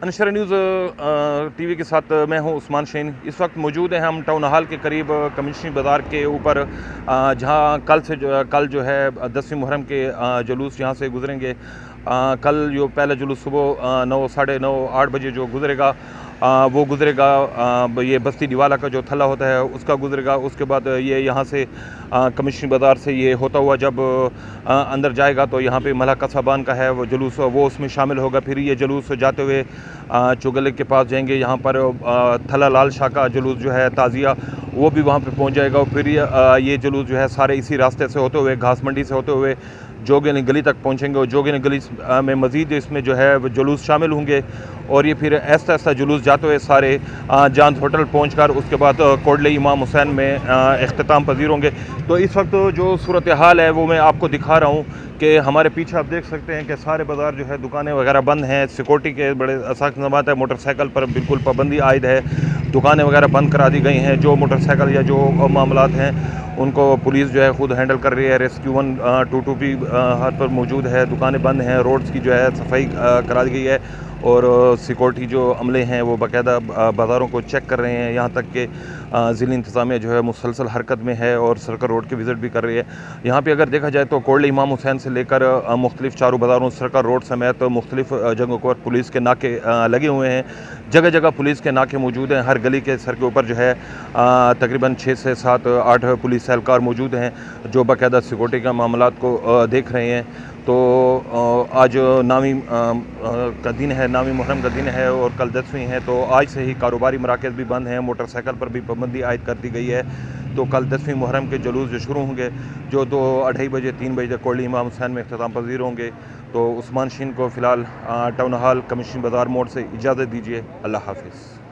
अनशर news TV के साथ मैं हूं उस्मान शहीन। इस वक्त मौजूद हैं हम टाउन हॉल के करीब कमिश्नरी बाज़ार के ऊपर, जहां कल जो है 10वीं मुहर्रम के जुलूस यहाँ से गुजरेंगे। कल जो पहला जुलूस सुबह 9 साढ़े 9 8 बजे जो गुजरेगा, वो गुजरेगा। ये बस्ती डिवाला का जो थला होता है उसका गुजरेगा। उसके बाद ये यहाँ से कमिश्नरी बाज़ार से ये होता हुआ जब अंदर जाएगा तो यहाँ पे मलाका साहबान का है वो जुलूस, वो उसमें शामिल होगा। फिर ये जुलूस जाते हुए चुगले के पास जाएंगे। यहाँ पर थला लाल शाह का जुलूस जो है ताज़िया, वो भी वहाँ पे पहुँच जाएगा। और फिर ये जुलूस जो है सारे इसी रास्ते से होते हुए, घास मंडी से होते हुए जोगिनी गली तक पहुँचेंगे। और जोगिनी गली में मज़ीद इसमें जो है जुलूस शामिल होंगे। और ये फिर ऐसा ऐसा जुलूस जाते हुए सारे जान होटल पहुँचकर उसके बाद कोडले इमाम हुसैन में अख्ताम पजीर होंगे। तो इस वक्त जो सूरत हाल है वो मैं आपको दिखा रहा हूँ कि हमारे पीछे आप देख सकते हैं कि सारे बाज़ार जो है, दुकानें वगैरह बंद हैं। सिक्योरिटी के बड़े सख्त इंतज़ामात है। मोटरसाइकिल पर बिल्कुल पाबंदी आयद है। दुकानें वगैरह बंद करा दी गई हैं। जो मोटरसाइकिल या जो मामलात हैं उनको पुलिस जो है ख़ुद हैंडल कर रही है। रेस्क्यू 122 भी हर पर मौजूद है। दुकानें बंद हैं। रोड्स की जो है सफाई करा दी गई है। और सिक्योरिटी जो अमले हैं वो बाकायदा बाज़ारों को चेक कर रहे हैं। यहाँ तक कि ज़िली इंतज़ामिया जो है मुसलसल हरकत में है और सर्कल रोड की विज़िट भी कर रही है। यहाँ पे अगर देखा जाए तो कोडले इमाम हुसैन से लेकर मुख्तलिफ़ चारों बाज़ारों, सर्कल रोड समेत मुख्तलिफ़ जगहों पर पुलिस के नाके लगे हुए हैं। जगह जगह पुलिस के नाके मौजूद हैं। हर गली के सर के ऊपर जो है तकरीबन 6 से 7 8 पुलिस एहलकार मौजूद हैं जो बाकायदा सिक्योरिटी के मामलात को देख रहे हैं। तो आज नामी का दिन है, नामी मुहर्रम का दिन है और कल 10वीं है। तो आज से ही कारोबारी मराकज़ भी बंद हैं। मोटरसाइकिल पर भी पाबंदी आयद कर दी गई है। तो कल 10वीं मुहर्रम के जुलूस जो शुरू होंगे, जो 2 2:30 बजे 3 बजे तक कोडली इमाम हुसैन में अख्ताम पजीर होंगे। तो उस्मान शहीन को फ़िलहाल टाउन हॉल कमिश्नरी बाज़ार मोड़ से इजाज़त दीजिए। अल्लाह हाफ़िज़।